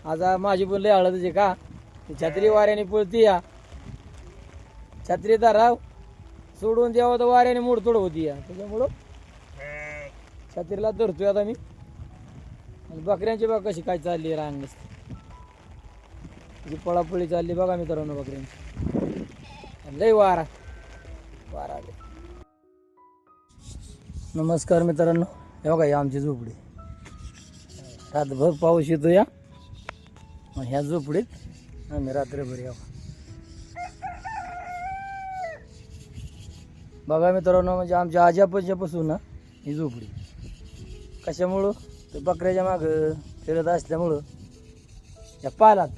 आज माझी पण लय हळद आहे का ती छत्री वाऱ्याने पळती या छत्री राव सोडून द्यावं तर वाऱ्याने मोडतोड होती या त्याच्यामुळं छत्रीला धरतोय आता मी. आणि बकऱ्यांची बघा कशी काय चालली रांग जी पळापळी चालली बघा मित्रांनो बकऱ्यांची लय वारा वारा. नमस्कार मित्रांनो, हे बघा ही आमची झोपडी. रातभर पाऊस येतो या मग ह्या झोपडीत आम्ही रात्रभर यावं. बघा मित्रांनो, म्हणजे आमच्या आजापासून ना ही झोपडी कशामुळं तर बकऱ्याच्या मागं फिरत असल्यामुळं या पालात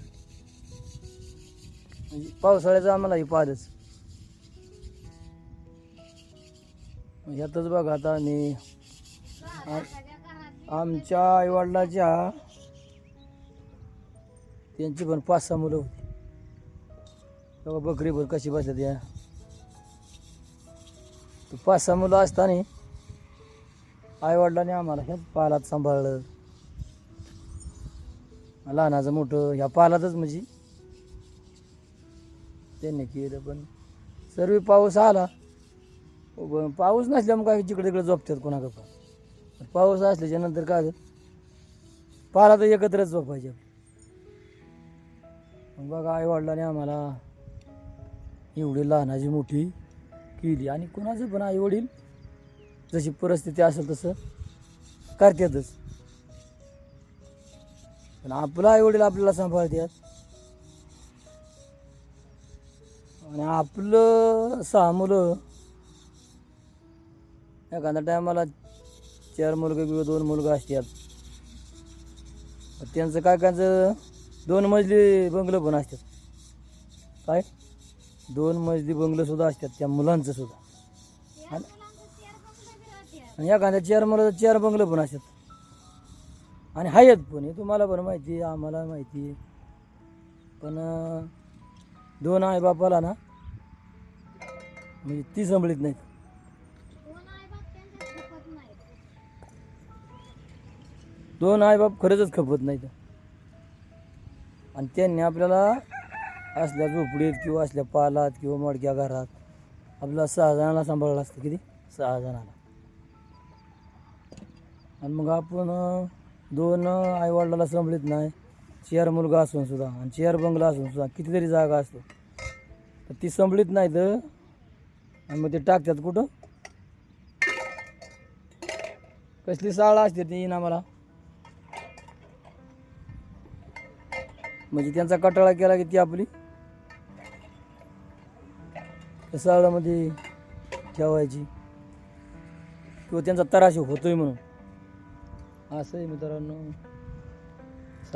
म्हणजे पावसाळ्याचं आम्हाला ही पालच. ह्यातच बघा आता आम्ही आमच्या आईवडिलाच्या त्यांची पण 5-6 मुलं होती. बघा बकरीभर कशी बसतात या 5-6 मुलं असताना आईवडिलांनी आम्हाला ह्याच पालात सांभाळलं. लहानाचं मोठं ह्या पालातच म्हणजे त्यांनी केलं. पण सर्व पाऊस आला, पाऊस नसल्यामुळे काय जिकडे तिकडे झोपतात कोणाकडं. पण पाऊस असल्याच्या नंतर काय पाला तर एकत्रच झोपायचे. मग बघा आईवडिलांनी आम्हाला एवढी लहानाची मोठी केली. आणि कोणाचं पण आईवडील जशी परिस्थिती असेल तसं करतातच. पण आपलं आईवडील आपल्याला सांभाळतात. आणि आपलं 6 मुलं एखाद्या टायमाला 4 मुलगा किंवा 2 मुलगा असतात. त्यांचं काय कायचं 2 मजली बंगलं पण असतात. काय 2 मजली बंगलं सुद्धा असतात त्या मुलांचं सुद्धा. आणि एखाद्या 4 मुलाचं 4 बंगलं पण असतात. आणि आहेत पण हे तुम्हाला पण माहिती आहे, आम्हाला माहिती आहे. पण 2 आई बापाला ना म्हणजे ती सांभाळीत नाहीत. 2 आई बाप खरंच खपत नाहीत. आणि त्यांनी आपल्याला असल्या झोपडीत किंवा असल्या पालात किंवा मडक्या घरात आपल्याला 6 जणांना सांभाळलं असतं. किती 6 जणांना. आणि मग आपण 2 आईवडिलाला सांभाळीत नाही, 4 मुलगा असून सुद्धा आणि 4 बंगला असून सुद्धा कितीतरी जागा असतो तर ती सांभाळीत नाही तर आणि मग ते टाकतात कुठं. कसली शाळा असते ती ना मला म्हणजे त्यांचा कटाळा केला की ती आपली शाळेमध्ये ठेवायची किंवा त्यांचा तराशी होतोय म्हणून. असं आहे मित्रांनो,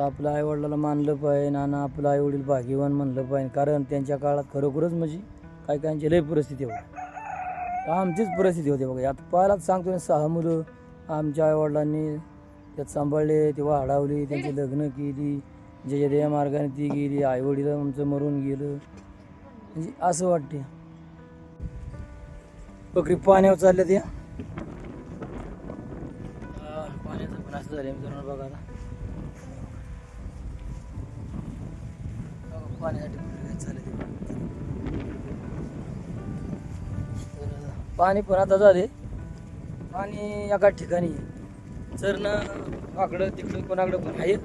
आपलं आईवडिलाला मानलं पाहिजे आणि आपलं आईवडील भाग्यवान म्हणलं पाहिजे. कारण त्यांच्या काळात खरोखरच म्हणजे काय कायांची लई परिस्थिती होती. आमचीच परिस्थिती होती बघा. आता पाहायलाच सांगतो ना 6 मुलं आमच्या आईवडिलांनी त्यात सांभाळले, ते वाढवली, त्यांची लग्न केली, ज्याच्या त्या मार्गाने ती गेली. आईवडील आमचं मरून गेलं म्हणजे असं वाटते. बकरी पाण्यावर चालल्या त्या पाण्याचं पण असं झालं मित्रांनो. बघा आता पाण्यासाठी बकरी चालले पाणी पण आता झाले. पाणी एका ठिकाणी चरणं वाकडं तिकडं कोणाकडं पण आहे.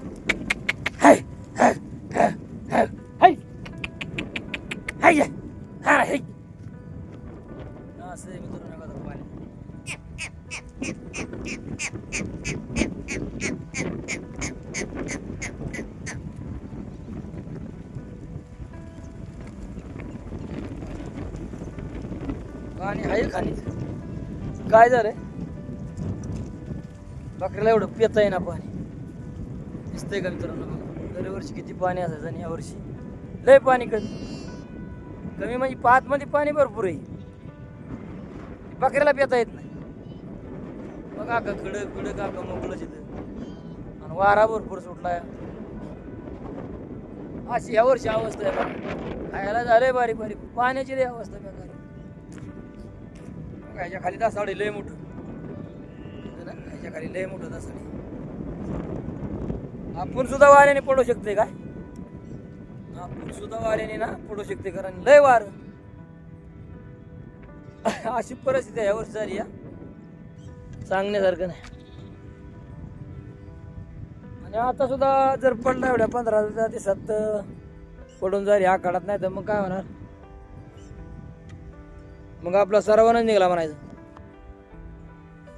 असं आहे मित्रांनो पाणी. पाणी आहे खाली. काय झालंय बकऱ्याला एवढं पिता आहे ना पाणी दिसतंय का मित्रांनो. दरवर्षी किती पाणी असायचं आणि यावर्षी लय पाणी कमी म्हणजे 5 मध्ये पाणी भरपूर आहे. बकऱ्याला पिता येत नाही. बघा का खडक खडक का मोकळंच येतं आणि वारा भरपूर सुटलाय. अशी यावर्षी अवस्था आहे. खायला झालंय बारीक बारीक पाण्याची लय अवस्था बेकार. ह्याच्या खाली दासावडे लय मोठं, ह्याच्या खाली लय मोठं दासावडे. आपण सुद्धा वाऱ्याने पडू शकते काय, आपण सुद्धा वाऱ्याने ना पडू शकते, कारण लय वार अशी परिस्थिती आहे यावर झाली, सांगण्यासारखं नाही. आणि आता सुद्धा जर पडला एवढ्या 15 दिवसात पडून जाईल हा काढत नाही तर मग काय होणार, मग आपला सर्वांनाच निघाला म्हणायचं.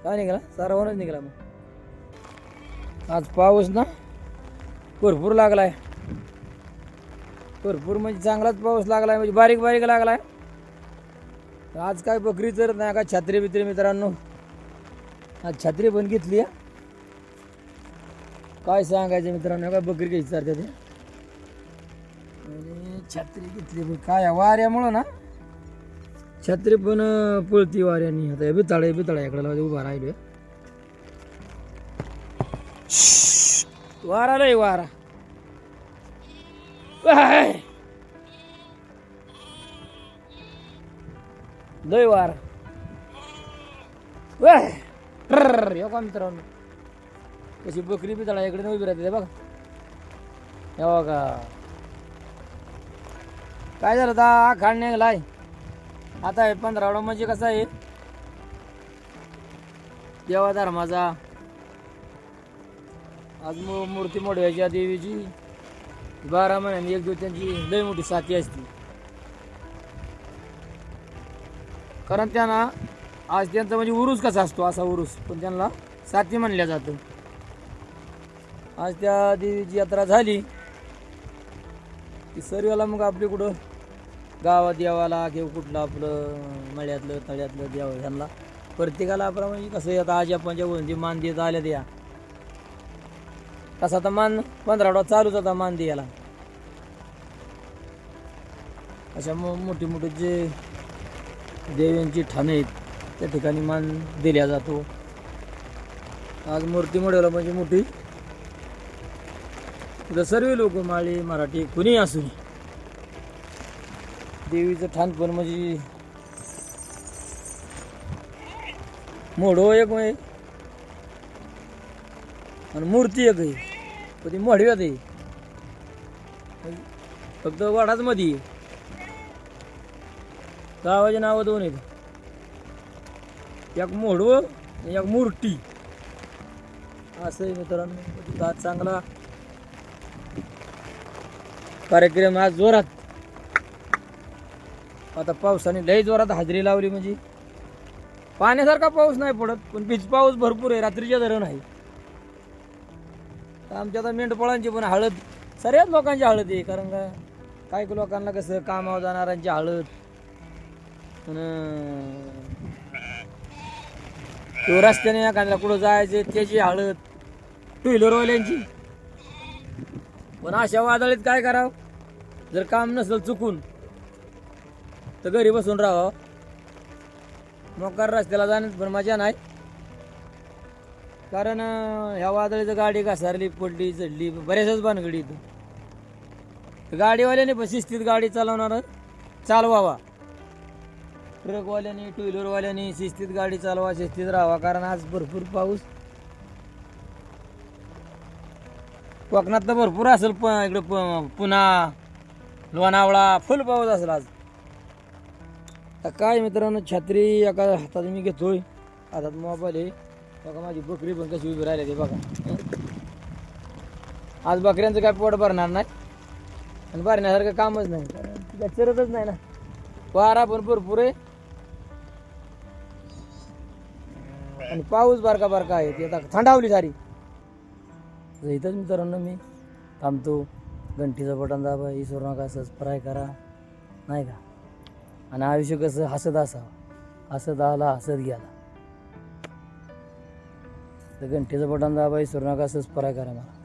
काय निघाला, सर्वांनाच निघाला. मग आज पाऊस ना भरपूर लागलाय, भरपूर म्हणजे चांगलाच पाऊस लागलाय, म्हणजे बारीक बारीक लागलाय. आज काय बकरी तर नाही का, छत्री बित्री मित्रांनो, आज छत्री पण घेतली. काय सांगायचं मित्रांनो, काय बकरी घ्यायची चालते ते, छत्री घेतली. काय वाऱ्यामुळं ना छत्री पण पळती वाऱ्याने. आता बिताळ इकडे उभा राहिलोय, वारा लय वारा, लय वारा. का मित्रांनो कशी बकरी बिताळा इकडे उभी राहते बघा. हे बघा काय झालं आता खाड निघालाय. आता हे 15 म्हणजे कसं आहे, देवा धर्माचा आज मूर्ती मोडवायची देवीची 12 महिन्यांनी एक दिवस त्यांची लय मोठी साथी असते. कारण त्यांना आज त्यांचा म्हणजे उरूस कसा असतो असा उरूस, पण त्यांना साथी म्हणल्या जातं. आज त्या देवीची यात्रा झाली की सर्वाला मग आपली कुठं गावात देवाला किंवा कुठलं आपलं मळ्यातलं तळ्यातलं देव ह्यांना प्रत्येकाला आपला म्हणजे कसं आता आज आपण जेव्हा मान देत आल्या द्या तसा तर मान 15 चालूच आता मान द्यायला. अशा मोठी मोठी जे देवींची ठाणे आहेत त्या ठिकाणी मान दिला जातो. आज मूर्ती मोडवला म्हणजे मोठी सर्व लोक माळी मराठी कुणी असून देवीचं ठाण पण म्हणजे मोडो एक आहे आणि मूर्ती एक आहे, पण ती मोडव्यात आहे. फक्त वाडाच मध्ये गावाचे नावं 2 आहेत, एक मोडवं आणि एक मूर्ती. असं आहे मित्रांनो. आज चांगला कार्यक्रम आज जोरात. आता पावसाने लई जोरात हाजरी लावली, म्हणजे पाण्यासारखा पाऊस नाही पडत पण बीज पाऊस भरपूर आहे. रात्रीच्या धरण आहे. आमच्या आता मेंढपाळांची पण हळद, सगळ्याच लोकांची हळद आहे. कारण का काही लोकांना कसं कामावर जाणाऱ्यांची हळद, तो रस्त्याने एखाद्याला कुठं जायचं त्याची हळद, 2 व्हीलरवाल्यांची. पण अशा वादळीत काय करावं, जर काम नसेल चुकून तर घरी बसून राहावं. मोकार रस्त्याला जाण्यात पण मजा नाही, कारण ह्या वादळीचं गाडी घसारली पडली चढली बऱ्याचच भानगडी इथं. गाडीवाल्याने पण शिस्तीत गाडी चालवावा. ट्रकवाल्याने 2 व्हीलरवाल्याने शिस्तीत गाडी चालवा, शिस्तीत राहावा. कारण आज भरपूर पाऊस कोकणात तर भरपूर असेल, इकडे पुन्हा लोणावळा फुल पाऊस असेल आज. आता काय मित्रांनो, छत्री एका हातात मी घेतोय, हातात मोबाईल आहे बघा. माझी बकरी पण कशी उभी राहिली ते बघा. आज बकऱ्यांचं काय पोट भरणार नाही आणि भरण्यासारखं कामच नाही, कारण तिला चरतच नाही ना. वारा पण भरपूर आहे आणि पाऊस बारका बारका आहे. ती आता थंडावली सारी. इथंच मित्रांनो मी थांबतो. घंटीचं बटन दाबा, विसरू नका, सबस्क्राईब करा नाही का. आणि आयुष्य कसं हसत असावं, हसत आला हसत गेला. तर घंटीचं बटन दाबा, विसरू नका, सबस्क्राईब करा मला.